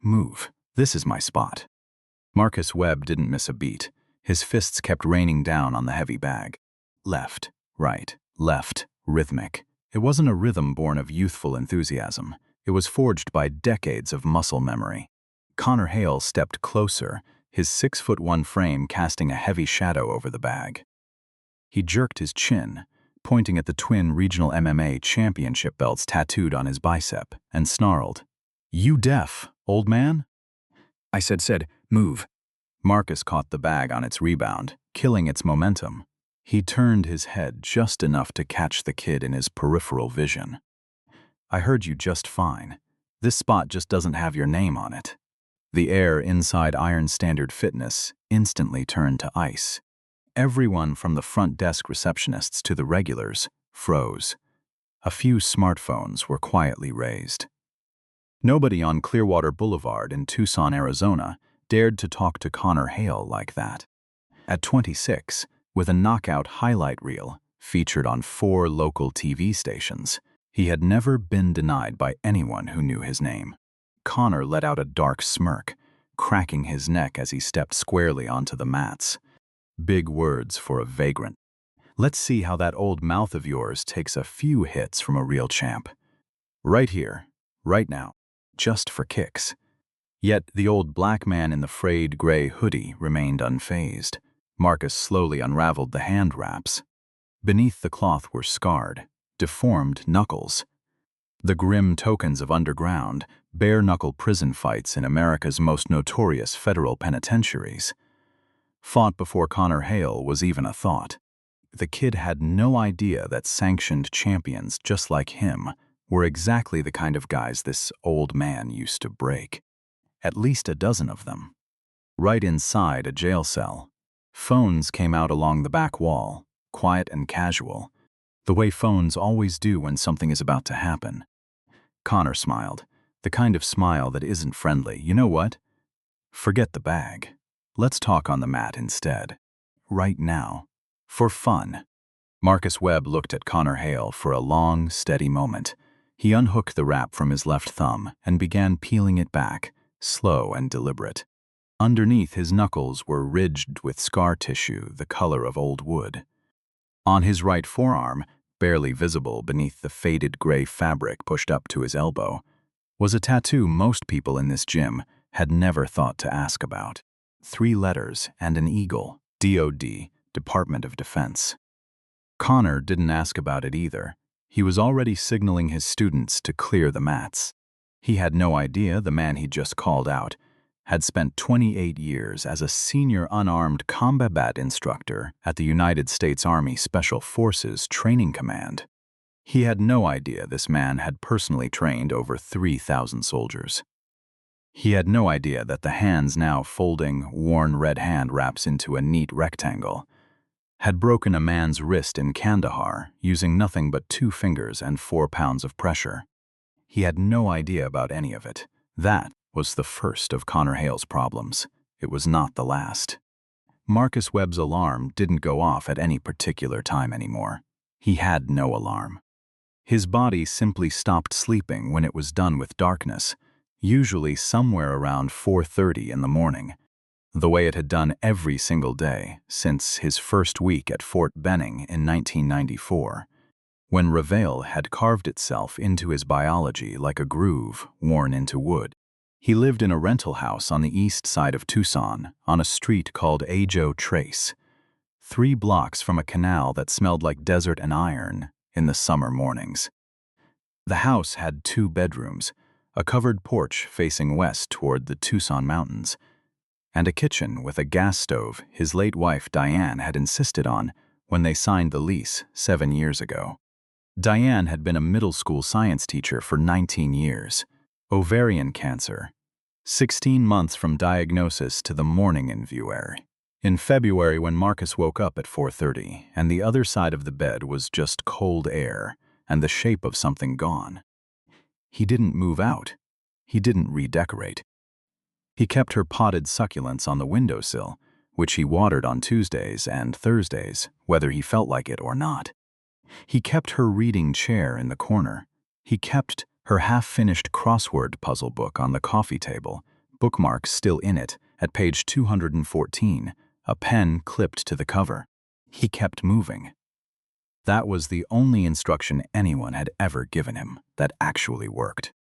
Move. This is my spot. Marcus Webb didn't miss a beat. His fists kept raining down on the heavy bag. Left, right, left, rhythmic. It wasn't a rhythm born of youthful enthusiasm. It was forged by decades of muscle memory. Connor Hale stepped closer, his 6'1" frame casting a heavy shadow over the bag. He jerked his chin, pointing at the twin regional MMA championship belts tattooed on his bicep, and snarled, "You deaf, old man?" I said, "Move." Marcus caught the bag on its rebound, killing its momentum. He turned his head just enough to catch the kid in his peripheral vision. "I heard you just fine. This spot just doesn't have your name on it." The air inside Iron Standard Fitness instantly turned to ice. Everyone from the front desk receptionists to the regulars froze. A few smartphones were quietly raised. Nobody on Clearwater Boulevard in Tucson, Arizona, dared to talk to Connor Hale like that. At 26, with a knockout highlight reel featured on 4 local TV stations, he had never been denied by anyone who knew his name. Connor let out a dark smirk, cracking his neck as he stepped squarely onto the mats. Big words for a vagrant. Let's see how that old mouth of yours takes a few hits from a real champ. Right here, right now, just for kicks. Yet the old black man in the frayed gray hoodie remained unfazed. Marcus slowly unraveled the hand wraps. Beneath the cloth were scarred, deformed knuckles. The grim tokens of underground, bare-knuckle prison fights in America's most notorious federal penitentiaries. Fought before Connor Hale was even a thought. The kid had no idea that sanctioned champions just like him were exactly the kind of guys this old man used to break. At least a dozen of them. Right inside a jail cell. Phones came out along the back wall, quiet and casual, the way phones always do when something is about to happen. Connor smiled, the kind of smile that isn't friendly. You know what? Forget the bag. Let's talk on the mat instead. Right now. For fun. Marcus Webb looked at Connor Hale for a long, steady moment. He unhooked the wrap from his left thumb and began peeling it back, slow and deliberate. Underneath his knuckles were ridged with scar tissue the color of old wood. On his right forearm, barely visible beneath the faded gray fabric pushed up to his elbow, was a tattoo most people in this gym had never thought to ask about. 3 letters and an eagle, DOD, Department of Defense. Connor didn't ask about it either. He was already signaling his students to clear the mats. He had no idea the man he just called out had spent 28 years as a senior unarmed combat instructor at the United States Army Special Forces Training Command. He had no idea this man had personally trained over 3,000 soldiers. He had no idea that the hands now folding, worn red hand wraps into a neat rectangle had broken a man's wrist in Kandahar using nothing but 2 fingers and 4 pounds of pressure. He had no idea about any of it. That was the first of Connor Hale's problems. It was not the last. Marcus Webb's alarm didn't go off at any particular time anymore. He had no alarm. His body simply stopped sleeping when it was done with darkness, usually somewhere around 4:30 in the morning, the way it had done every single day since his first week at Fort Benning in 1994, when Reveille had carved itself into his biology like a groove worn into wood. He lived in a rental house on the east side of Tucson, on a street called Ajo Trace, 3 blocks from a canal that smelled like desert and iron in the summer mornings. The house had 2 bedrooms, a covered porch facing west toward the Tucson mountains, and a kitchen with a gas stove his late wife Diane had insisted on when they signed the lease 7 years ago. Diane had been a middle school science teacher for 19 years. Ovarian cancer. 16 months from diagnosis to the morning in view. In February, when Marcus woke up at 4:30, and the other side of the bed was just cold air and the shape of something gone. He didn't move out. He didn't redecorate. He kept her potted succulents on the windowsill, which he watered on Tuesdays and Thursdays, whether he felt like it or not. He kept her reading chair in the corner. He kept her half-finished crossword puzzle book on the coffee table, bookmark still in it, at page 214, a pen clipped to the cover. He kept moving. That was the only instruction anyone had ever given him that actually worked.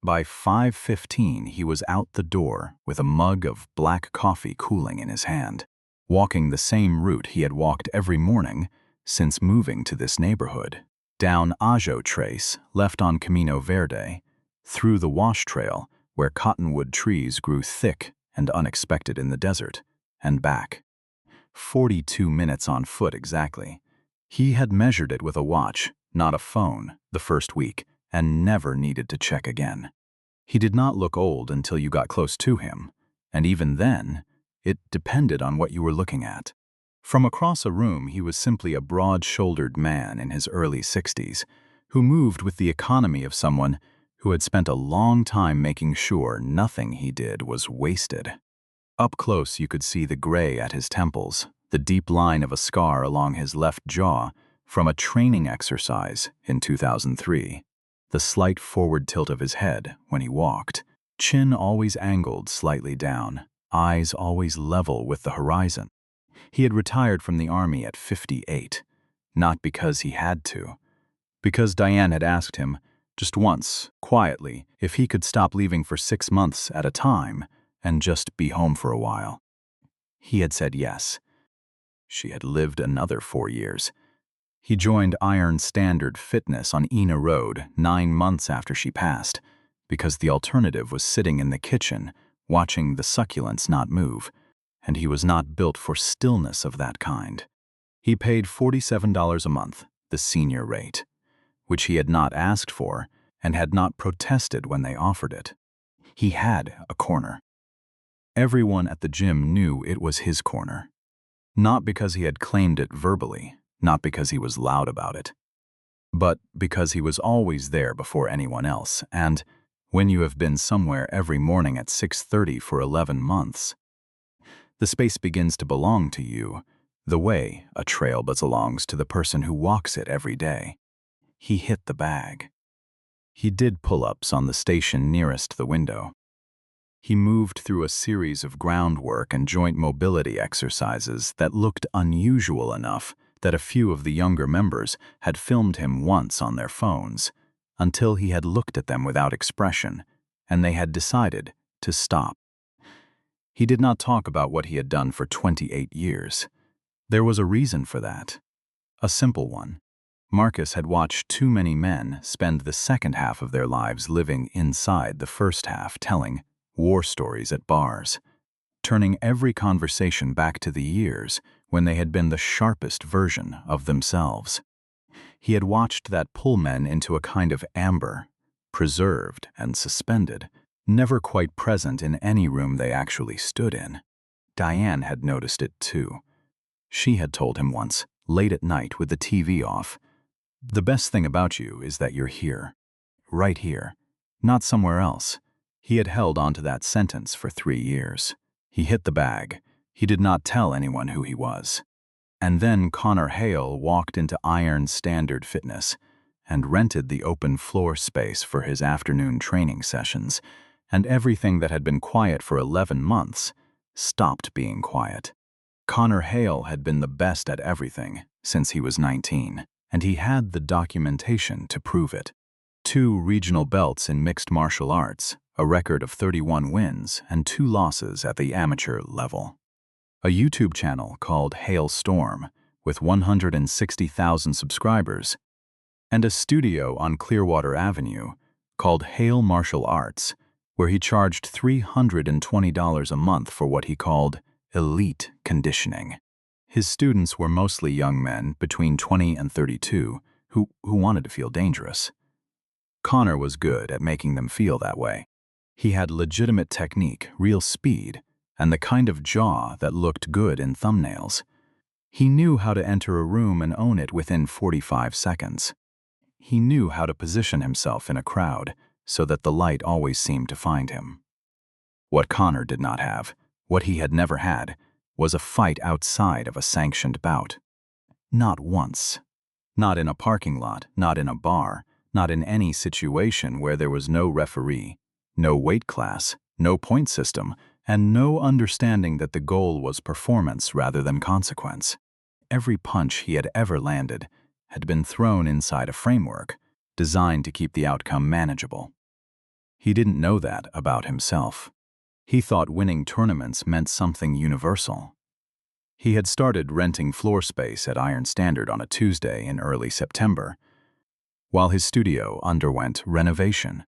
By 5:15, he was out the door with a mug of black coffee cooling in his hand, walking the same route he had walked every morning since moving to this neighborhood, down Ajo Trace, left on Camino Verde, through the wash trail where cottonwood trees grew thick and unexpected in the desert, and back. 42 minutes on foot exactly. He had measured it with a watch, not a phone, the first week, and never needed to check again. He did not look old until you got close to him, and even then, it depended on what you were looking at. From across a room, he was simply a broad-shouldered man in his early 60s, who moved with the economy of someone who had spent a long time making sure nothing he did was wasted. Up close, you could see the gray at his temples, the deep line of a scar along his left jaw from a training exercise in 2003, the slight forward tilt of his head when he walked, chin always angled slightly down, eyes always level with the horizon. He had retired from the Army at 58, not because he had to, because Diane had asked him, just once, quietly, if he could stop leaving for 6 months at a time and just be home for a while. He had said yes. She had lived another 4 years. He joined Iron Standard Fitness on Ena Road 9 months after she passed, because the alternative was sitting in the kitchen, watching the succulents not move, and he was not built for stillness of that kind. He paid $47 a month, the senior rate, which he had not asked for and had not protested when they offered it. He had a corner. Everyone at the gym knew it was his corner. Not because he had claimed it verbally, not because he was loud about it, but because he was always there before anyone else, and when you have been somewhere every morning at 6:30 for 11 months, the space begins to belong to you, the way a trail belongs to the person who walks it every day. He hit the bag. He did pull-ups on the station nearest the window. He moved through a series of groundwork and joint mobility exercises that looked unusual enough that a few of the younger members had filmed him once on their phones, until he had looked at them without expression, and they had decided to stop. He did not talk about what he had done for 28 years. There was a reason for that. A simple one. Marcus had watched too many men spend the second half of their lives living inside the first half, telling war stories at bars, turning every conversation back to the years when they had been the sharpest version of themselves. He had watched that pull men into a kind of amber, preserved and suspended, never quite present in any room they actually stood in. Diane had noticed it too. She had told him once, late at night with the TV off, "The best thing about you is that you're here. Right here. Not somewhere else." He had held onto that sentence for 3 years. He hit the bag. He did not tell anyone who he was. And then Connor Hale walked into Iron Standard Fitness and rented the open floor space for his afternoon training sessions, and everything that had been quiet for 11 months stopped being quiet. Connor Hale had been the best at everything since he was 19, and he had the documentation to prove it. 2 regional belts in mixed martial arts, a record of 31 wins and 2 losses at the amateur level. A YouTube channel called Hale Storm with 160,000 subscribers, and a studio on Clearwater Avenue called Hale Martial Arts, where he charged $320 a month for what he called elite conditioning. His students were mostly young men between 20 and 32 who wanted to feel dangerous. Connor was good at making them feel that way. He had legitimate technique, real speed, and the kind of jaw that looked good in thumbnails. He knew how to enter a room and own it within 45 seconds. He knew how to position himself in a crowd so that the light always seemed to find him. What Connor did not have, what he had never had, was a fight outside of a sanctioned bout. Not once. Not in a parking lot, not in a bar, not in any situation where there was no referee, no weight class, no point system, and no understanding that the goal was performance rather than consequence. Every punch he had ever landed had been thrown inside a framework designed to keep the outcome manageable. He didn't know that about himself. He thought winning tournaments meant something universal. He had started renting floor space at Iron Standard on a Tuesday in early September, while his studio underwent renovation.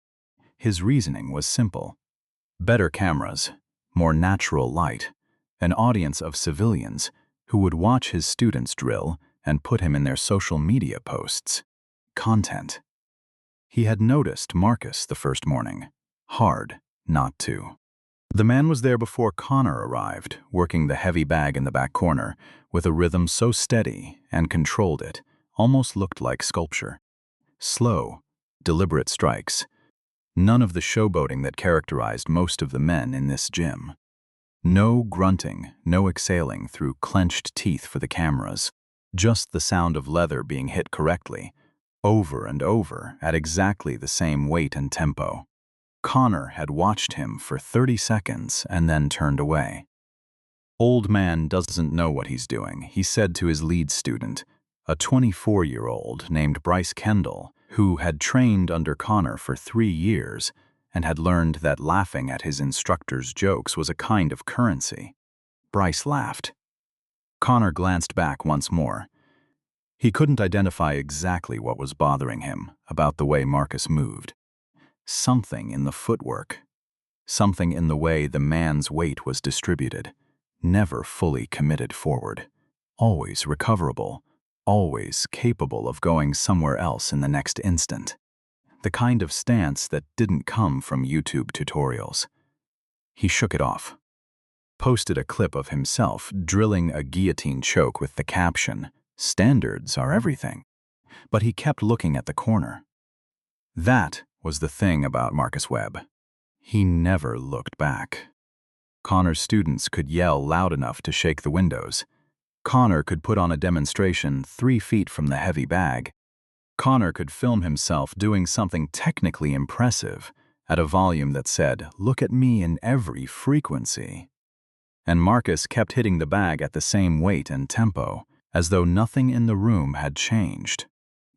His reasoning was simple: better cameras, more natural light, an audience of civilians who would watch his students drill and put him in their social media posts. Content. He had noticed Marcus the first morning. Hard not to. The man was there before Connor arrived, working the heavy bag in the back corner, with a rhythm so steady and controlled it almost looked like sculpture. Slow, deliberate strikes. None of the showboating that characterized most of the men in this gym. No grunting, no exhaling through clenched teeth for the cameras. Just the sound of leather being hit correctly, over and over at exactly the same weight and tempo. Connor had watched him for 30 seconds and then turned away. "Old man doesn't know what he's doing," he said to his lead student, a 24-year-old named Bryce Kendall, who had trained under Connor for 3 years and had learned that laughing at his instructor's jokes was a kind of currency. Bryce laughed. Connor glanced back once more. He couldn't identify exactly what was bothering him about the way Marcus moved. Something in the footwork. Something in the way the man's weight was distributed. Never fully committed forward. Always recoverable. Always capable of going somewhere else in the next instant. The kind of stance that didn't come from YouTube tutorials. He shook it off. Posted a clip of himself drilling a guillotine choke with the caption, "Standards are everything." But he kept looking at the corner. That was the thing about Marcus Webb. He never looked back. Connor's students could yell loud enough to shake the windows. Connor could put on a demonstration 3 feet from the heavy bag. Connor could film himself doing something technically impressive at a volume that said, "Look at me in every frequency." And Marcus kept hitting the bag at the same weight and tempo, as though nothing in the room had changed.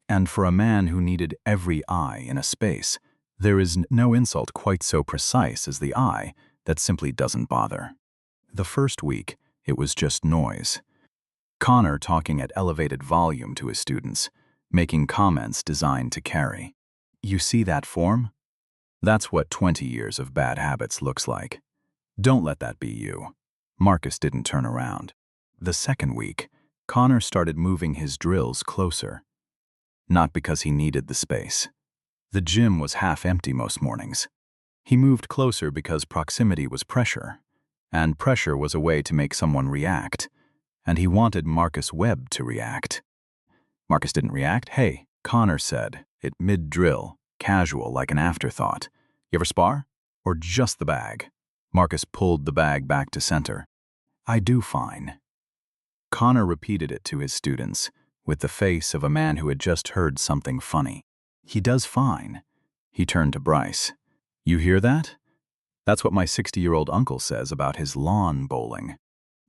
And for a man who needed every eye in a space, there is no insult quite so precise as the eye that simply doesn't bother. The first week, it was just noise. Connor talking at elevated volume to his students, making comments designed to carry. "You see that form? That's what 20 years of bad habits looks like. Don't let that be you." Marcus didn't turn around. The second week, Connor started moving his drills closer. Not because he needed the space. The gym was half empty most mornings. He moved closer because proximity was pressure, and pressure was a way to make someone react, and he wanted Marcus Webb to react. Marcus didn't react. "Hey," Connor said, it mid-drill, casual like an afterthought. "You ever spar? Or just the bag?" Marcus pulled the bag back to center. "I do fine." Connor repeated it to his students, with the face of a man who had just heard something funny. "He does fine." He turned to Bryce. "You hear that? That's what my 60-year-old uncle says about his lawn bowling."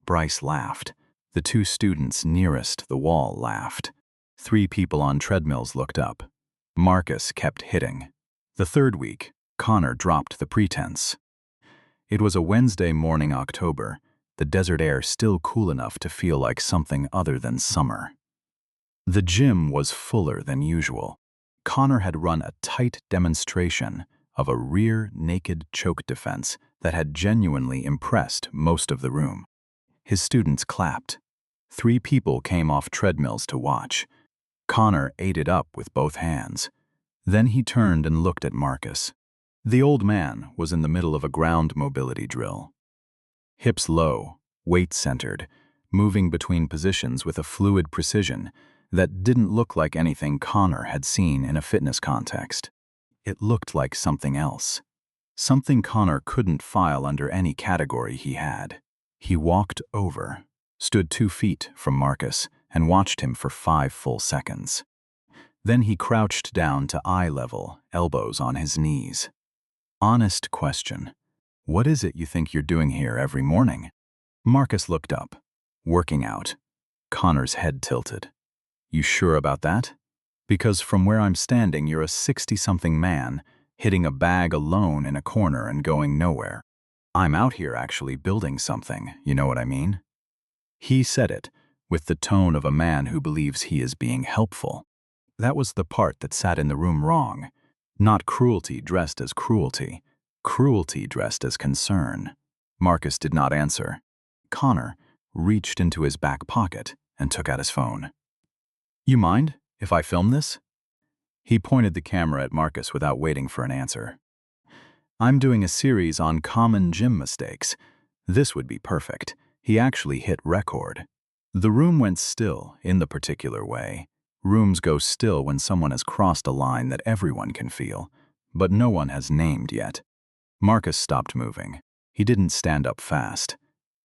Bryce laughed. The 2 students nearest the wall laughed. 3 people on treadmills looked up. Marcus kept hitting. The third week, Connor dropped the pretense. It was a Wednesday morning, October, the desert air still cool enough to feel like something other than summer. The gym was fuller than usual. Connor had run a tight demonstration of a rear naked choke defense that had genuinely impressed most of the room. His students clapped. 3 people came off treadmills to watch. Connor ate it up with both hands. Then he turned and looked at Marcus. The old man was in the middle of a ground mobility drill. Hips low, weight centered, moving between positions with a fluid precision that didn't look like anything Connor had seen in a fitness context. It looked like something else. Something Connor couldn't file under any category he had. He walked over, stood 2 feet from Marcus, and watched him for 5 full seconds. Then he crouched down to eye level, elbows on his knees. Honest question. What is it you think you're doing here every morning? Marcus looked up. Working out. Connor's head tilted. You sure about that? Because from where I'm standing, you're a 60-something man, hitting a bag alone in a corner and going nowhere. I'm out here actually building something, you know what I mean? He said it, with the tone of a man who believes he is being helpful. That was the part that sat in the room wrong. Not cruelty dressed as cruelty. Cruelty dressed as concern. Marcus did not answer. Connor reached into his back pocket and took out his phone. You mind if I film this? He pointed the camera at Marcus without waiting for an answer. I'm doing a series on common gym mistakes. This would be perfect. He actually hit record. The room went still in the particular way. Rooms go still when someone has crossed a line that everyone can feel, but no one has named yet. Marcus stopped moving. He didn't stand up fast.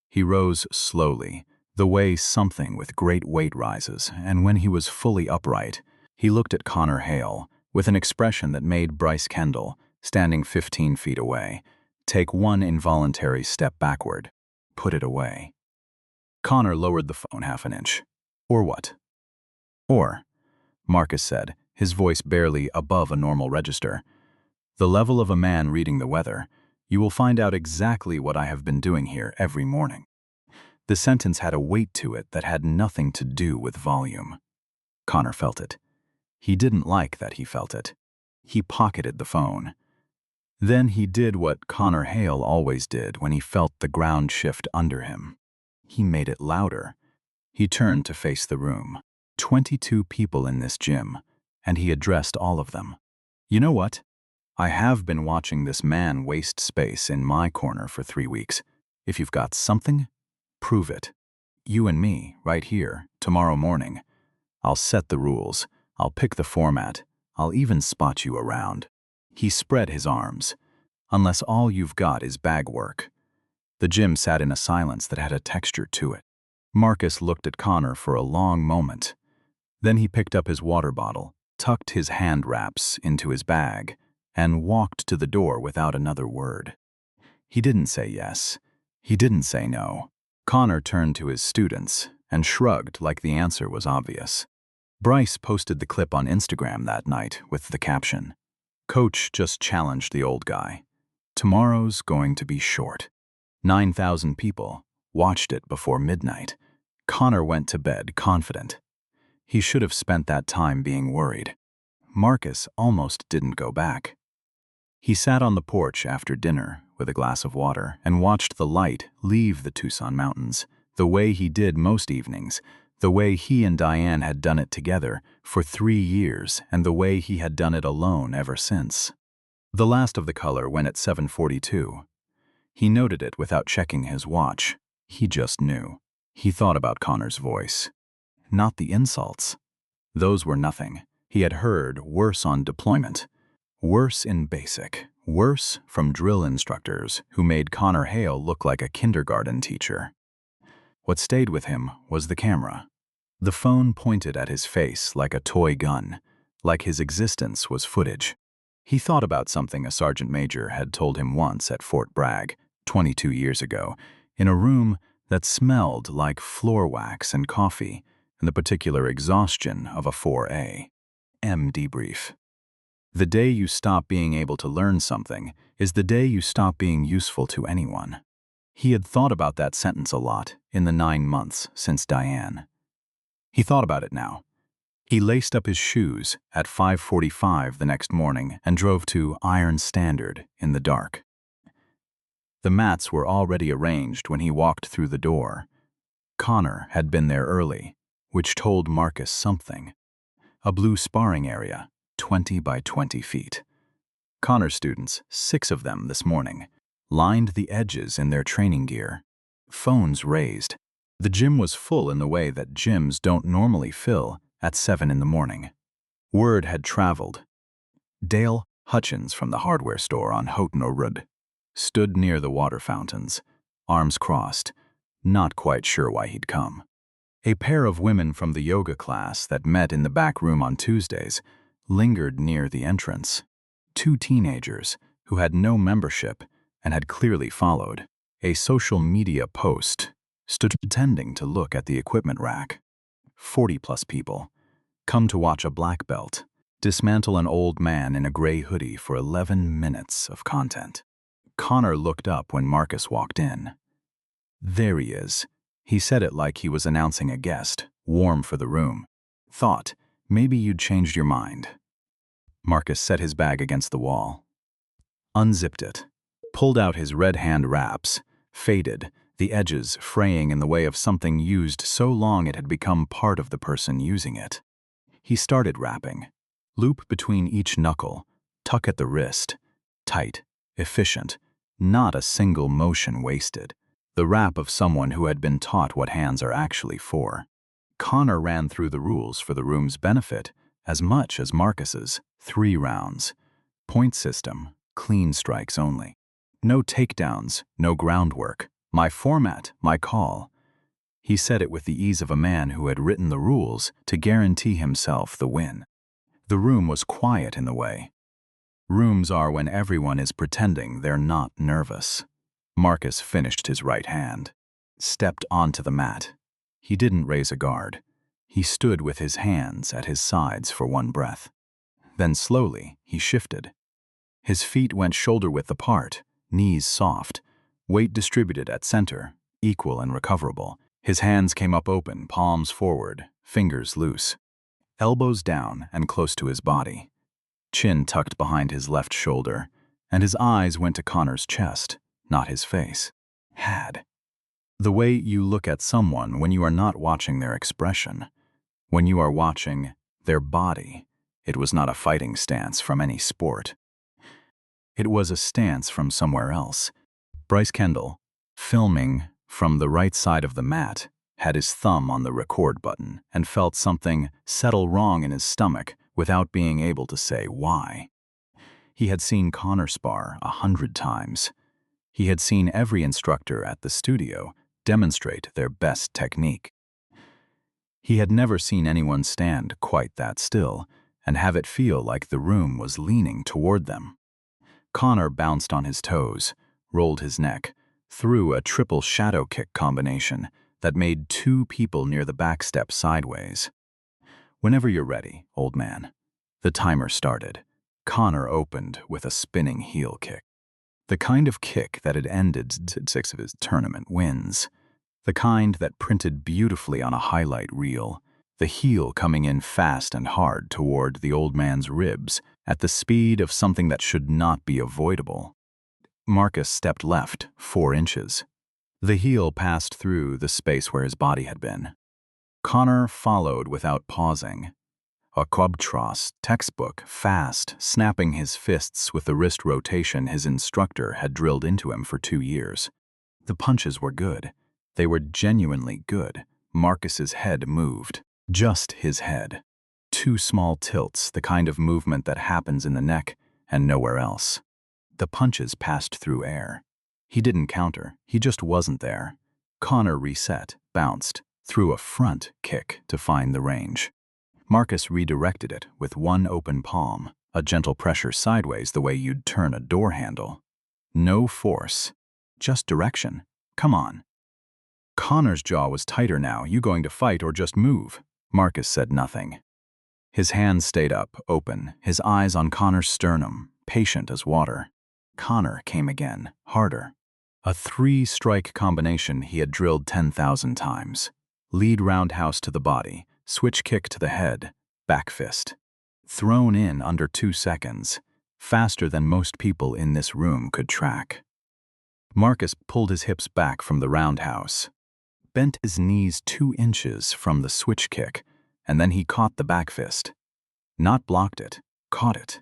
He rose slowly, the way something with great weight rises, and when he was fully upright, he looked at Connor Hale with an expression that made Bryce Kendall, standing 15 feet away, take one involuntary step backward, put it away. Connor lowered the phone half an inch. Or what? Or, Marcus said, his voice barely above a normal register. The level of a man reading the weather, you will find out exactly what I have been doing here every morning. The sentence had a weight to it that had nothing to do with volume. Connor felt it. He didn't like that he felt it. He pocketed the phone. Then he did what Connor Hale always did when he felt the ground shift under him. He made it louder. He turned to face the room. 22 people in this gym, and he addressed all of them. You know what? I have been watching this man waste space in my corner for 3 weeks. If you've got something, prove it. You and me, right here, tomorrow morning. I'll set the rules. I'll pick the format. I'll even spot you around. He spread his arms. Unless all you've got is bag work. The gym sat in a silence that had a texture to it. Marcus looked at Connor for a long moment. Then he picked up his water bottle, tucked his hand wraps into his bag, and walked to the door without another word. He didn't say yes. He didn't say no. Connor turned to his students and shrugged like the answer was obvious. Bryce posted the clip on Instagram that night with the caption, "Coach just challenged the old guy. Tomorrow's going to be short." 9,000 people watched it before midnight. Connor went to bed confident. He should have spent that time being worried. Marcus almost didn't go back. He sat on the porch after dinner with a glass of water and watched the light leave the Tucson mountains, the way he did most evenings, the way he and Diane had done it together for 3 years and the way he had done it alone ever since. The last of the color went at 7:42. He noted it without checking his watch. He just knew. He thought about Connor's voice. Not the insults. Those were nothing. He had heard worse on deployment. Worse in basic. Worse from drill instructors who made Connor Hale look like a kindergarten teacher. What stayed with him was the camera. The phone pointed at his face like a toy gun, like his existence was footage. He thought about something a sergeant major had told him once at Fort Bragg, 22 years ago, in a room that smelled like floor wax and coffee and the particular exhaustion of a 4A. debrief. The day you stop being able to learn something is the day you stop being useful to anyone. He had thought about that sentence a lot in the 9 months since Diane. He thought about it now. He laced up his shoes at 5:45 the next morning and drove to Iron Standard in the dark. The mats were already arranged when he walked through the door. Connor had been there early, which told Marcus something. A blue sparring area, 20 by 20 feet. Connor's students, 6 of them this morning, lined the edges in their training gear. Phones raised. The gym was full in the way that gyms don't normally fill at 7 in the morning. Word had traveled. Dale Hutchins from the hardware store on Houghton Road stood near the water fountains, arms crossed, not quite sure why he'd come. A pair of women from the yoga class that met in the back room on Tuesdays lingered near the entrance. 2 teenagers who had no membership and had clearly followed. A social media post stood pretending to look at the equipment rack. 40+ people. Come to watch a black belt dismantle an old man in a gray hoodie for 11 minutes of content. Connor looked up when Marcus walked in. There he is. He said it like he was announcing a guest, warm for the room. Thought, maybe you'd changed your mind. Marcus set his bag against the wall. Unzipped it. Pulled out his red hand wraps, faded, the edges fraying in the way of something used so long it had become part of the person using it. He started wrapping. Loop between each knuckle, tuck at the wrist. Tight, efficient, not a single motion wasted. The wrap of someone who had been taught what hands are actually for. Connor ran through the rules for the room's benefit, as much as Marcus's. 3 rounds. Point system, clean strikes only. No takedowns, no groundwork. My format, my call. He said it with the ease of a man who had written the rules to guarantee himself the win. The room was quiet in the way. Rooms are when everyone is pretending they're not nervous. Marcus finished his right hand. Stepped onto the mat. He didn't raise a guard. He stood with his hands at his sides for one breath. Then slowly, he shifted. His feet went shoulder-width apart, knees soft, weight distributed at center, equal and recoverable. His hands came up open, palms forward, fingers loose. Elbows down and close to his body. Chin tucked behind his left shoulder, and his eyes went to Connor's chest, not his face. The way you look at someone when you are not watching their expression, when you are watching their body. It was not a fighting stance from any sport. It was a stance from somewhere else. Bryce Kendall, filming from the right side of the mat, had his thumb on the record button and felt something settle wrong in his stomach without being able to say why. He had seen Connor spar 100 times. He had seen every instructor at the studio demonstrate their best technique. He had never seen anyone stand quite that still and have it feel like the room was leaning toward them. Connor bounced on his toes, rolled his neck, threw a triple shadow kick combination that made 2 people near the back step sideways. Whenever you're ready, old man. The timer started. Connor opened with a spinning heel kick. The kind of kick that had ended 6 of his tournament wins. The kind that printed beautifully on a highlight reel. The heel coming in fast and hard toward the old man's ribs at the speed of something that should not be avoidable. Marcus stepped left 4 inches. The heel passed through the space where his body had been. Connor followed without pausing. A quabtros textbook, fast, snapping his fists with the wrist rotation his instructor had drilled into him for 2 years. The punches were good. They were genuinely good. Marcus's head moved. Just his head. 2 small tilts, the kind of movement that happens in the neck and nowhere else. The punches passed through air. He didn't counter, he just wasn't there. Connor reset, bounced, threw a front kick to find the range. Marcus redirected it with 1 open palm, a gentle pressure sideways the way you'd turn a door handle. No force, just direction. Come on. Connor's jaw was tighter now. You going to fight or just move? Marcus said nothing. His hands stayed up, open, his eyes on Connor's sternum, patient as water. Connor came again, harder. A 3-strike combination he had drilled 10,000 times. Lead roundhouse to the body, switch kick to the head, back fist. Thrown in under 2 seconds, faster than most people in this room could track. Marcus pulled his hips back from the roundhouse, bent his knees 2 inches from the switch kick, and then he caught the back fist. Not blocked it, caught it.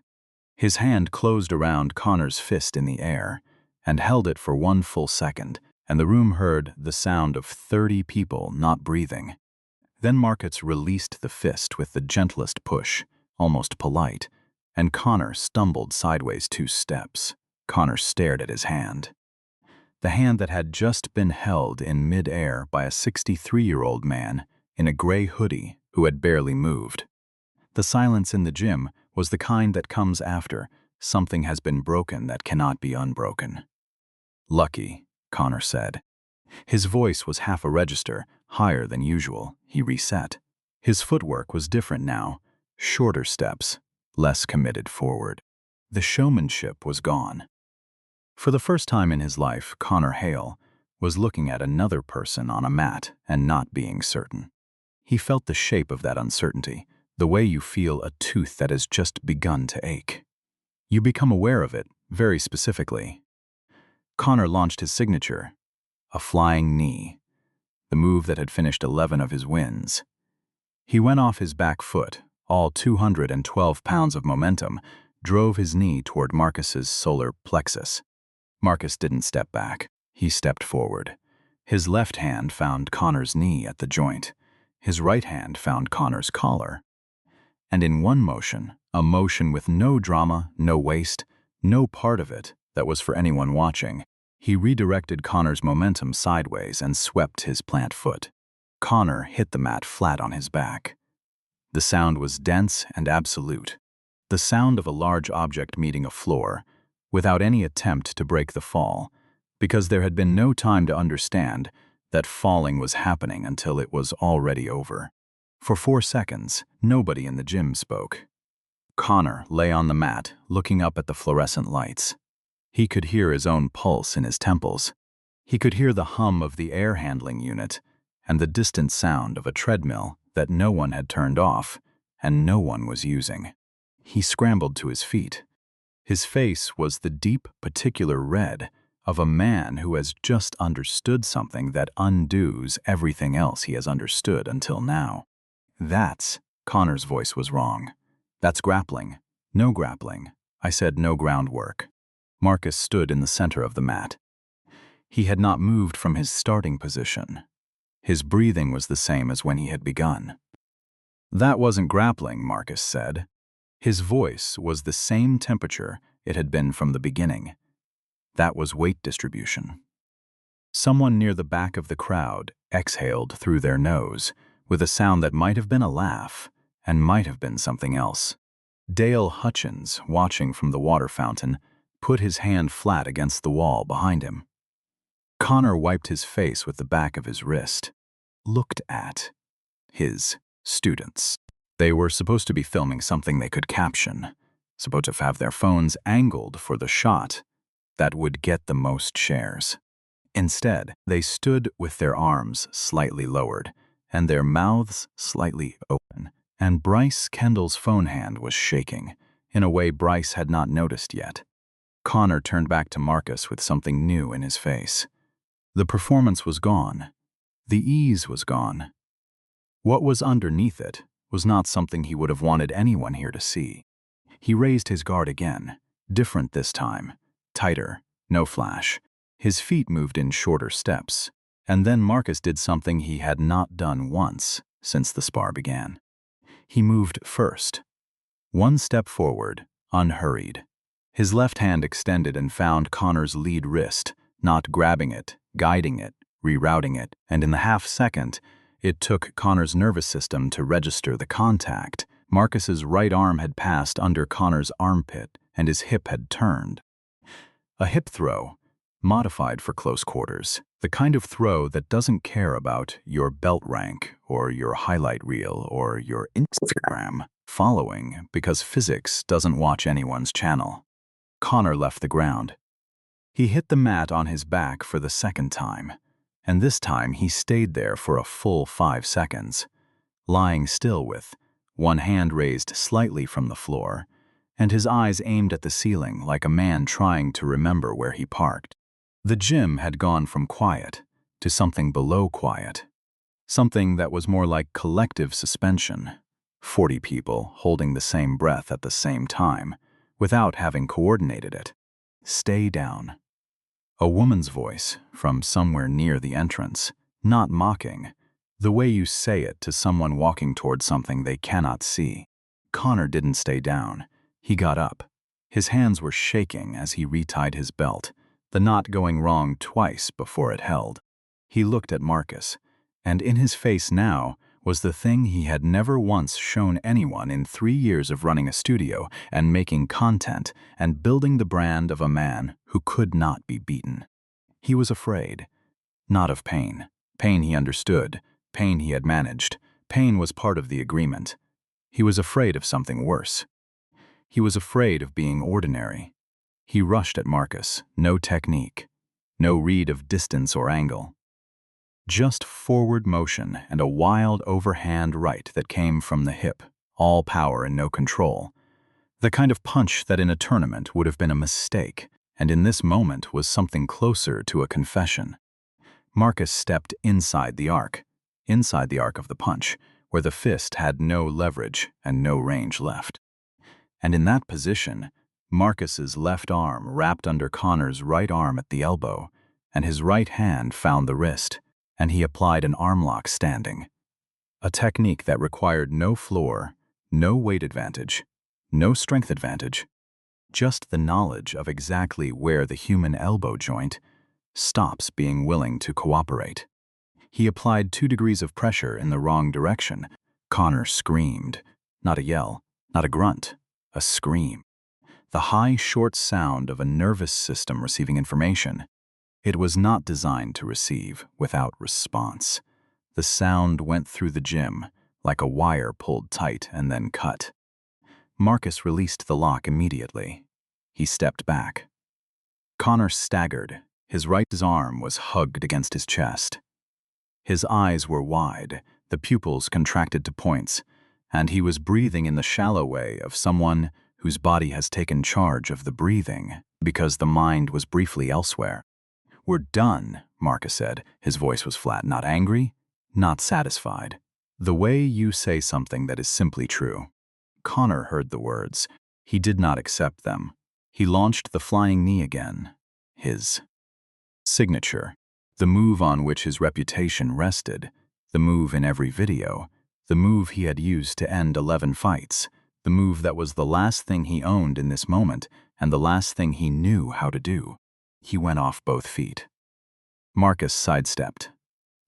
His hand closed around Connor's fist in the air and held it for 1 full second, and the room heard the sound of 30 people not breathing. Then Marcus released the fist with the gentlest push, almost polite, and Connor stumbled sideways 2 steps. Connor stared at his hand. The hand that had just been held in mid-air by a 63-year-old man in a gray hoodie who had barely moved. The silence in the gym was the kind that comes after something has been broken that cannot be unbroken. Lucky, Connor said. His voice was half a register, higher than usual. He reset. His footwork was different now, shorter steps, less committed forward. The showmanship was gone. For the first time in his life, Connor Hale was looking at another person on a mat and not being certain. He felt the shape of that uncertainty, the way you feel a tooth that has just begun to ache. You become aware of it, very specifically. Connor launched his signature, a flying knee, the move that had finished 11 of his wins. He went off his back foot, all 212 pounds of momentum, drove his knee toward Marcus's solar plexus. Marcus didn't step back. He stepped forward. His left hand found Connor's knee at the joint. His right hand found Connor's collar. And in one motion, a motion with no drama, no waste, no part of it that was for anyone watching, he redirected Connor's momentum sideways and swept his plant foot. Connor hit the mat flat on his back. The sound was dense and absolute. The sound of a large object meeting a floor, without any attempt to break the fall, because there had been no time to understand that falling was happening until it was already over. For 4 seconds, nobody in the gym spoke. Connor lay on the mat, looking up at the fluorescent lights. He could hear his own pulse in his temples. He could hear the hum of the air handling unit and the distant sound of a treadmill that no one had turned off and no one was using. He scrambled to his feet. His face was the deep, particular red of a man who has just understood something that undoes everything else he has understood until now. Connor's voice was wrong. That's grappling. No grappling. I said no groundwork. Marcus stood in the center of the mat. He had not moved from his starting position. His breathing was the same as when he had begun. That wasn't grappling, Marcus said. His voice was the same temperature it had been from the beginning. That was weight distribution. Someone near the back of the crowd exhaled through their nose, with a sound that might have been a laugh and might have been something else. Dale Hutchins, watching from the water fountain, put his hand flat against the wall behind him. Connor wiped his face with the back of his wrist. Looked at his students. They were supposed to be filming something they could caption, supposed to have their phones angled for the shot that would get the most shares. Instead, they stood with their arms slightly lowered and their mouths slightly open, and Bryce Kendall's phone hand was shaking in a way Bryce had not noticed yet. Connor turned back to Marcus with something new in his face. The performance was gone. The ease was gone. What was underneath it was not something he would have wanted anyone here to see. He raised his guard again, different this time, tighter, no flash. His feet moved in shorter steps, and then Marcus did something he had not done once since the spar began. He moved first. One step forward, unhurried. His left hand extended and found Connor's lead wrist, not grabbing it, guiding it, rerouting it, and in the half-second, it took Connor's nervous system to register the contact. Marcus's right arm had passed under Connor's armpit, and his hip had turned. A hip throw, modified for close quarters, the kind of throw that doesn't care about your belt rank or your highlight reel or your Instagram following because physics doesn't watch anyone's channel. Connor left the ground. He hit the mat on his back for the second time, and this time he stayed there for a full 5 seconds, lying still with one hand raised slightly from the floor, and his eyes aimed at the ceiling like a man trying to remember where he parked. The gym had gone from quiet to something below quiet, something that was more like collective suspension, 40 people holding the same breath at the same time, without having coordinated it. Stay down. A woman's voice from somewhere near the entrance, not mocking, the way you say it to someone walking towards something they cannot see. Connor didn't stay down. He got up. His hands were shaking as he retied his belt, the knot going wrong twice before it held. He looked at Marcus, and in his face now was the thing he had never once shown anyone in 3 years of running a studio and making content and building the brand of a man who could not be beaten. He was afraid. Not of pain. Pain he understood. Pain he had managed. Pain was part of the agreement. He was afraid of something worse. He was afraid of being ordinary. He rushed at Marcus. No technique. No read of distance or angle. Just forward motion and a wild overhand right that came from the hip. All power and no control. The kind of punch that in a tournament would have been a mistake, and in this moment was something closer to a confession. Marcus stepped inside the arc of the punch, where the fist had no leverage and no range left. And in that position, Marcus's left arm wrapped under Connor's right arm at the elbow, and his right hand found the wrist, and he applied an arm lock standing. A technique that required no floor, no weight advantage, no strength advantage, just the knowledge of exactly where the human elbow joint stops being willing to cooperate. He applied 2 degrees of pressure in the wrong direction. Connor screamed. Not a yell, not a grunt, a scream. The high, short sound of a nervous system receiving information. It was not designed to receive without response. The sound went through the gym like a wire pulled tight and then cut. Marcus released the lock immediately. He stepped back. Connor staggered. His right arm was hugged against his chest. His eyes were wide, the pupils contracted to points, and he was breathing in the shallow way of someone whose body has taken charge of the breathing because the mind was briefly elsewhere. "We're done," Marcus said. His voice was flat, not angry, not satisfied. "The way you say something that is simply true." Connor heard the words. He did not accept them. He launched the flying knee again. His signature, the move on which his reputation rested, the move in every video, the move he had used to end 11 fights, the move that was the last thing he owned in this moment and the last thing he knew how to do. He went off both feet. Marcus sidestepped.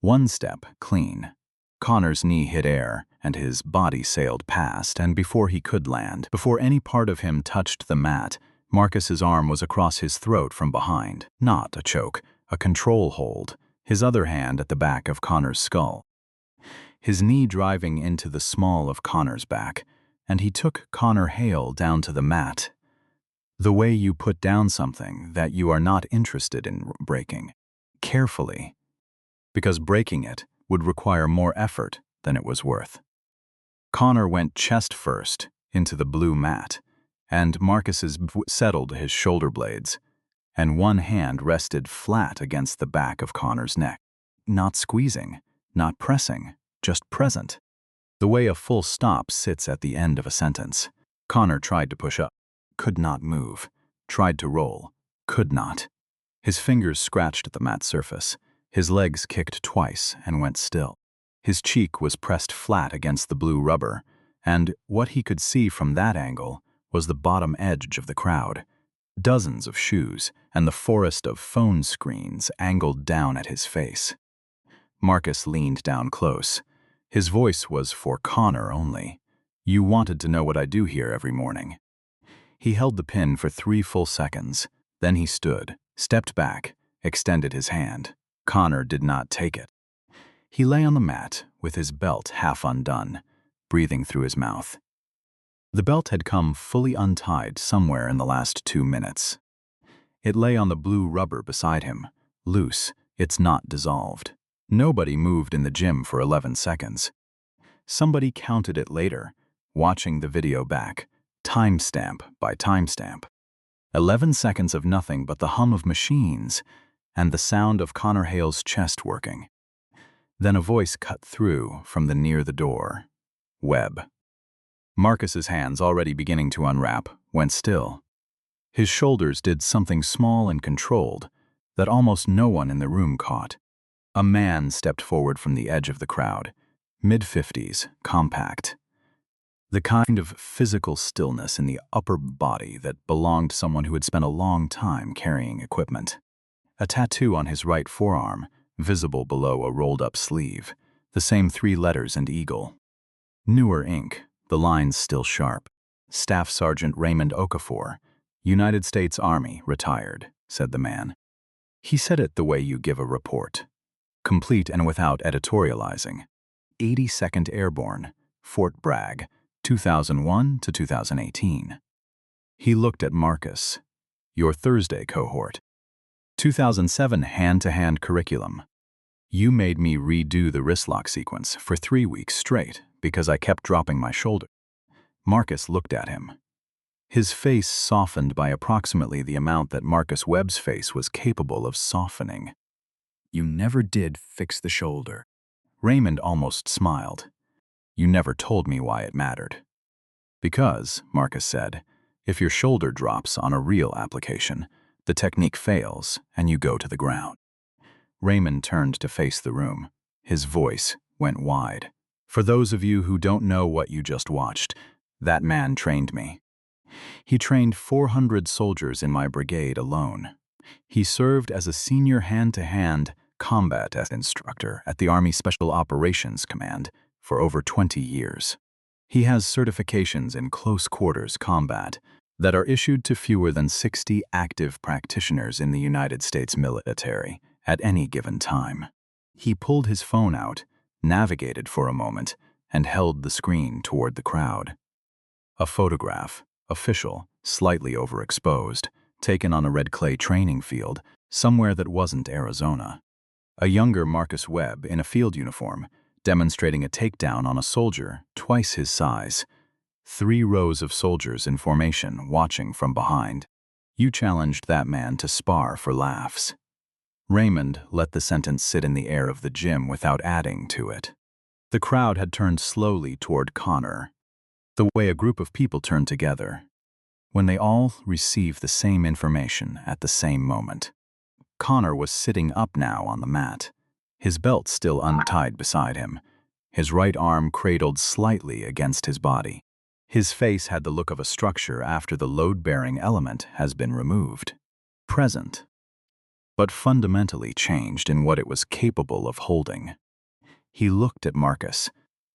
1 step, clean. Connor's knee hit air, and his body sailed past, and before he could land, before any part of him touched the mat, Marcus's arm was across his throat from behind. Not a choke, a control hold, his other hand at the back of Connor's skull. His knee driving into the small of Connor's back, and he took Connor Hale down to the mat. The way you put down something that you are not interested in breaking. Carefully. Because breaking it would require more effort than it was worth. Connor went chest first into the blue mat, and Marcus's settled his shoulder blades, and one hand rested flat against the back of Connor's neck. Not squeezing, not pressing, just present. The way a full stop sits at the end of a sentence. Connor tried to push up, could not move, tried to roll, could not. His fingers scratched at the mat surface. His legs kicked twice and went still. His cheek was pressed flat against the blue rubber, and what he could see from that angle was the bottom edge of the crowd. Dozens of shoes and the forest of phone screens angled down at his face. Marcus leaned down close. His voice was for Connor only. "You wanted to know what I do here every morning." He held the pin for 3 full seconds. Then he stood, stepped back, extended his hand. Connor did not take it. He lay on the mat with his belt half undone, breathing through his mouth. The belt had come fully untied somewhere in the last 2 minutes. It lay on the blue rubber beside him, loose, its knot dissolved. Nobody moved in the gym for 11 seconds. Somebody counted it later, watching the video back, timestamp by timestamp. 11 seconds of nothing but the hum of machines and the sound of Connor Hale's chest working. Then a voice cut through from the near the door. Webb. Marcus's hands, already beginning to unwrap, went still. His shoulders did something small and controlled that almost no one in the room caught. A man stepped forward from the edge of the crowd, mid-50s, compact. The kind of physical stillness in the upper body that belonged to someone who had spent a long time carrying equipment. A tattoo on his right forearm, visible below a rolled-up sleeve, the same 3 letters and eagle. Newer ink, the lines still sharp. Staff Sergeant Raymond Okafor, United States Army, retired, said the man. He said it the way you give a report, complete and without editorializing. 82nd Airborne, Fort Bragg, 2001 to 2018. He looked at Marcus. Your Thursday cohort. 2007 hand-to-hand curriculum. You made me redo the wristlock sequence for 3 weeks straight because I kept dropping my shoulder. Marcus looked at him. His face softened by approximately the amount that Marcus Webb's face was capable of softening. You never did fix the shoulder. Raymond almost smiled. You never told me why it mattered. Because, Marcus said, if your shoulder drops on a real application, the technique fails and you go to the ground. Raymond turned to face the room. His voice went wide. For those of you who don't know what you just watched, that man trained me. He trained 400 soldiers in my brigade alone. He served as a senior hand-to-hand combat instructor at the Army Special Operations Command for over 20 years. He has certifications in close quarters combat that are issued to fewer than 60 active practitioners in the United States military at any given time. He pulled his phone out, navigated for a moment, and held the screen toward the crowd. A photograph, official, slightly overexposed, taken on a red clay training field, somewhere that wasn't Arizona. A younger Marcus Webb in a field uniform, demonstrating a takedown on a soldier twice his size. 3 rows of soldiers in formation watching from behind. You challenged that man to spar for laughs. Raymond let the sentence sit in the air of the gym without adding to it. The crowd had turned slowly toward Connor, the way a group of people turn together, when they all receive the same information at the same moment. Connor was sitting up now on the mat, his belt still untied beside him, his right arm cradled slightly against his body. His face had the look of a structure after the load-bearing element has been removed. Present, but fundamentally changed in what it was capable of holding. He looked at Marcus,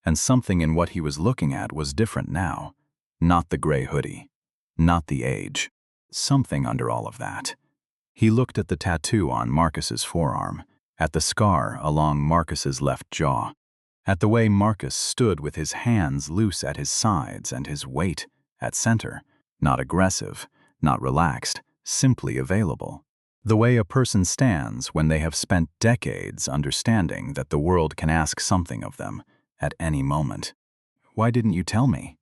and something in what he was looking at was different now. Not the gray hoodie, not the age, something under all of that. He looked at the tattoo on Marcus's forearm, at the scar along Marcus's left jaw, at the way Marcus stood with his hands loose at his sides and his weight at center, not aggressive, not relaxed, simply available. The way a person stands when they have spent decades understanding that the world can ask something of them at any moment. Why didn't you tell me?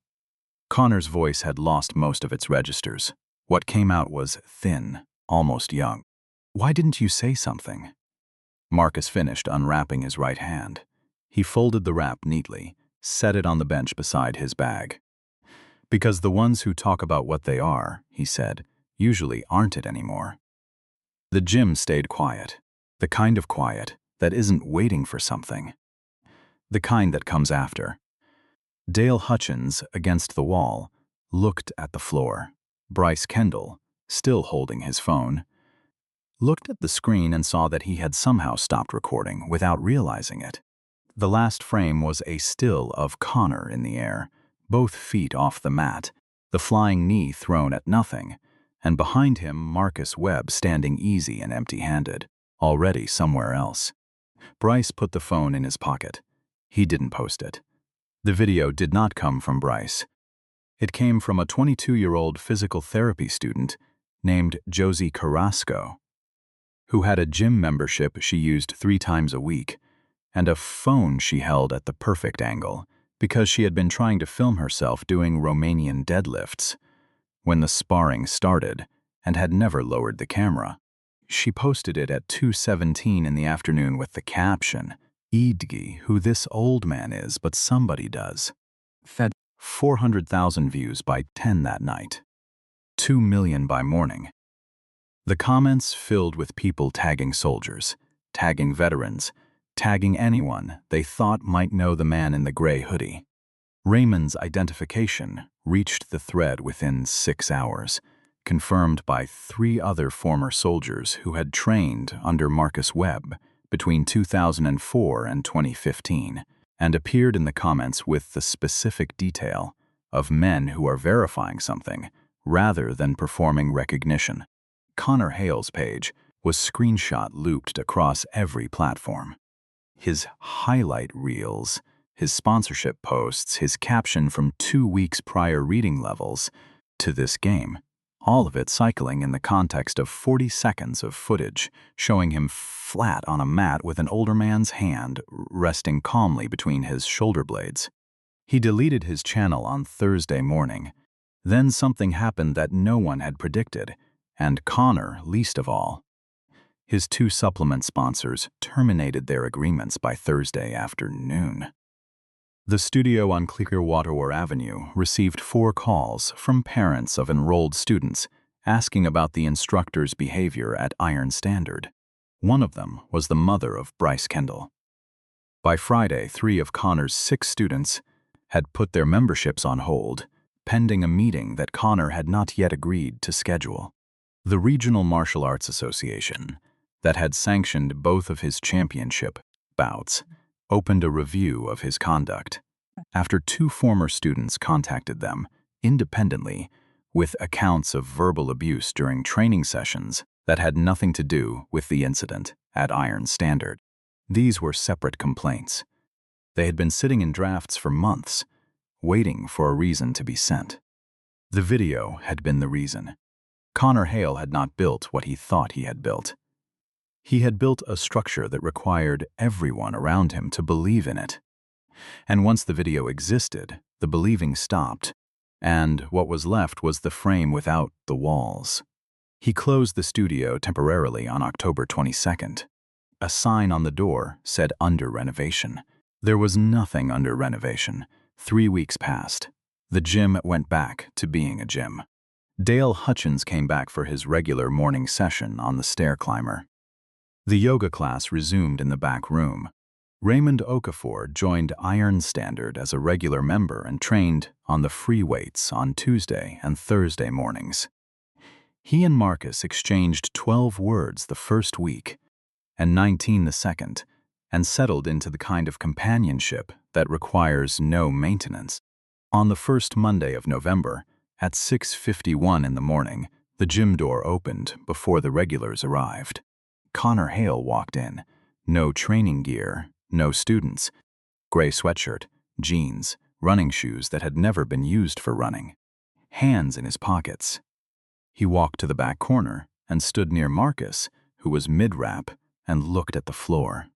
Connor's voice had lost most of its registers. What came out was thin, almost young. Why didn't you say something? Marcus finished unwrapping his right hand. He folded the wrap neatly, set it on the bench beside his bag. Because the ones who talk about what they are, he said, usually aren't it anymore. The gym stayed quiet, the kind of quiet that isn't waiting for something, the kind that comes after. Dale Hutchins, against the wall, looked at the floor. Bryce Kendall, still holding his phone, looked at the screen and saw that he had somehow stopped recording without realizing it. The last frame was a still of Connor in the air, both feet off the mat, the flying knee thrown at nothing, and behind him Marcus Webb standing easy and empty-handed, already somewhere else. Bryce put the phone in his pocket. He didn't post it. The video did not come from Bryce. It came from a 22-year-old physical therapy student named Josie Carrasco, who had a gym membership she used 3 times a week, and a phone she held at the perfect angle because she had been trying to film herself doing Romanian deadlifts when the sparring started and had never lowered the camera. She posted it at 2:17 in the afternoon with the caption, "Idgi, who this old man is, but somebody does." Fed 400,000 views by 10 that night. 2 million by morning. The comments filled with people tagging soldiers, tagging veterans, tagging anyone they thought might know the man in the gray hoodie. Raymond's identification reached the thread within 6 hours, confirmed by 3 other former soldiers who had trained under Marcus Webb between 2004 and 2015, and appeared in the comments with the specific detail of men who are verifying something rather than performing recognition. Connor Hale's page was screenshot looped across every platform. His highlight reels, his sponsorship posts, his caption from 2 weeks prior reading levels to this game, all of it cycling in the context of 40 seconds of footage showing him flat on a mat with an older man's hand resting calmly between his shoulder blades. He deleted his channel on Thursday morning. Then something happened that no one had predicted, and Connor least of all. His 2 supplement sponsors terminated their agreements by Thursday afternoon. The studio on Clearwater Avenue received 4 calls from parents of enrolled students asking about the instructor's behavior at Iron Standard. One of them was the mother of Bryce Kendall. By Friday, 3 of Connor's 6 students had put their memberships on hold, pending a meeting that Connor had not yet agreed to schedule. The Regional Martial Arts Association, that had sanctioned both of his championship bouts, opened a review of his conduct after 2 former students contacted them independently with accounts of verbal abuse during training sessions that had nothing to do with the incident at Iron Standard. These were separate complaints. They had been sitting in drafts for months, waiting for a reason to be sent. The video had been the reason. Connor Hale had not built what he thought he had built. He had built a structure that required everyone around him to believe in it. And once the video existed, the believing stopped, and what was left was the frame without the walls. He closed the studio temporarily on October 22nd. A sign on the door said under renovation. There was nothing under renovation. 3 weeks passed. The gym went back to being a gym. Dale Hutchins came back for his regular morning session on the stair climber. The yoga class resumed in the back room. Raymond Okafor joined Iron Standard as a regular member and trained on the free weights on Tuesday and Thursday mornings. He and Marcus exchanged 12 words the first week and 19 the second, and settled into the kind of companionship that requires no maintenance. On the first Monday of November, at 6:51 in the morning, the gym door opened before the regulars arrived. Connor Hale walked in. No training gear, no students. Gray sweatshirt, jeans, running shoes that had never been used for running. Hands in his pockets. He walked to the back corner and stood near Marcus, who was mid-rap, and looked at the floor.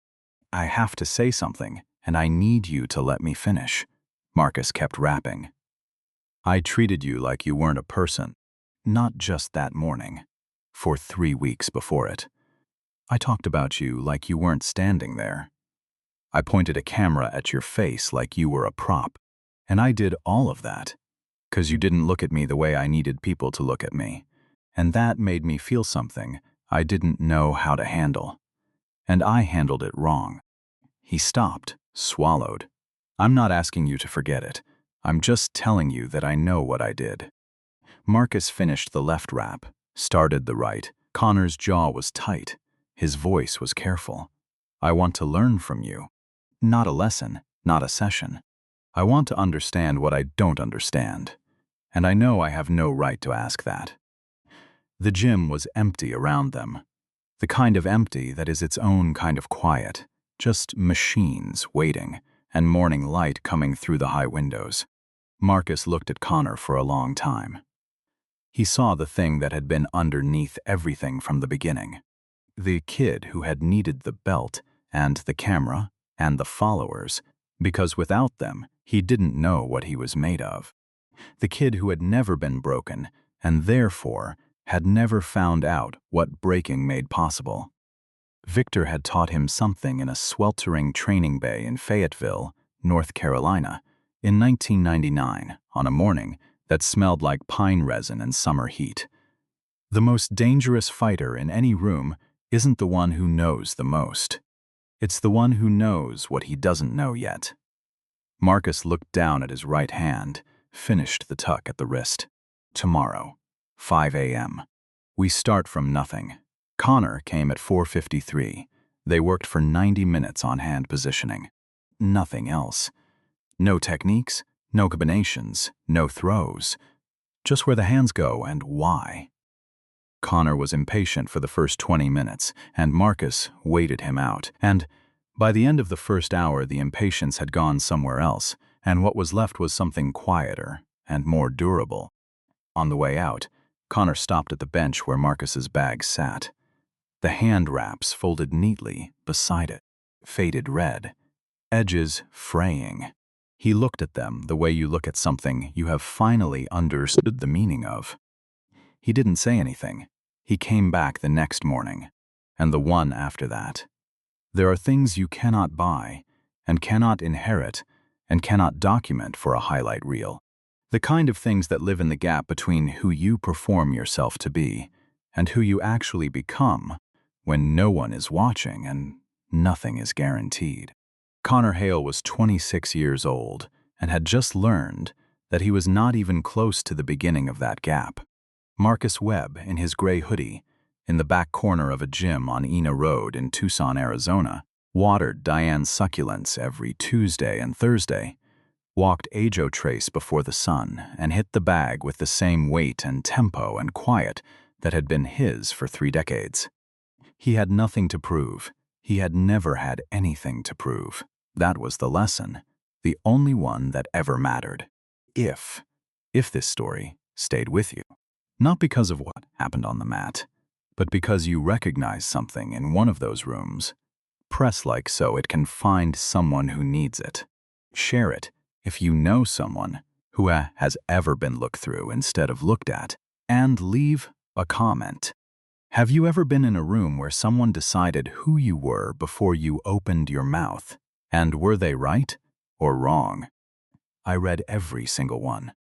"I have to say something, and I need you to let me finish." Marcus kept rapping. "I treated you like you weren't a person, not just that morning, for 3 weeks before it. I talked about you like you weren't standing there. I pointed a camera at your face like you were a prop, and I did all of that, 'cause you didn't look at me the way I needed people to look at me, and that made me feel something I didn't know how to handle. And I handled it wrong." He stopped, swallowed. "I'm not asking you to forget it. I'm just telling you that I know what I did." Marcus finished the left rap, started the right. Connor's jaw was tight. His voice was careful. "I want to learn from you. Not a lesson, not a session. I want to understand what I don't understand. And I know I have no right to ask that." The gym was empty around them. The kind of empty that is its own kind of quiet. Just machines waiting, and morning light coming through the high windows. Marcus looked at Connor for a long time. He saw the thing that had been underneath everything from the beginning. The kid who had needed the belt and the camera and the followers, because without them, he didn't know what he was made of. The kid who had never been broken and therefore had never found out what breaking made possible. Victor had taught him something in a sweltering training bay in Fayetteville, North Carolina, in 1999, on a morning that smelled like pine resin and summer heat. The most dangerous fighter in any room isn't the one who knows the most. It's the one who knows what he doesn't know yet. Marcus looked down at his right hand, finished the tuck at the wrist. "Tomorrow, 5 a.m. We start from nothing." Connor came at 4:53. They worked for 90 minutes on hand positioning. Nothing else. No techniques, no combinations, no throws. Just where the hands go and why. Connor was impatient for the first 20 minutes, and Marcus waited him out. And by the end of the first hour, the impatience had gone somewhere else, and what was left was something quieter and more durable. On the way out, Connor stopped at the bench where Marcus's bag sat. The hand wraps folded neatly beside it, faded red, edges fraying. He looked at them the way you look at something you have finally understood the meaning of. He didn't say anything. He came back the next morning, and the one after that. There are things you cannot buy, and cannot inherit, and cannot document for a highlight reel. The kind of things that live in the gap between who you perform yourself to be and who you actually become when no one is watching and nothing is guaranteed. Connor Hale was 26 years old and had just learned that he was not even close to the beginning of that gap. Marcus Webb, in his gray hoodie, in the back corner of a gym on Ena Road in Tucson, Arizona, watered Diane's succulents every Tuesday and Thursday, walked Ajo Trace before the sun, and hit the bag with the same weight and tempo and quiet that had been his for 3 decades. He had nothing to prove. He had never had anything to prove. That was the lesson, the only one that ever mattered. If this story stayed with you. Not because of what happened on the mat, but because you recognize something in one of those rooms. Press like so it can find someone who needs it. Share it if you know someone who has ever been looked through instead of looked at, and leave a comment. Have you ever been in a room where someone decided who you were before you opened your mouth? And were they right or wrong? I read every single one.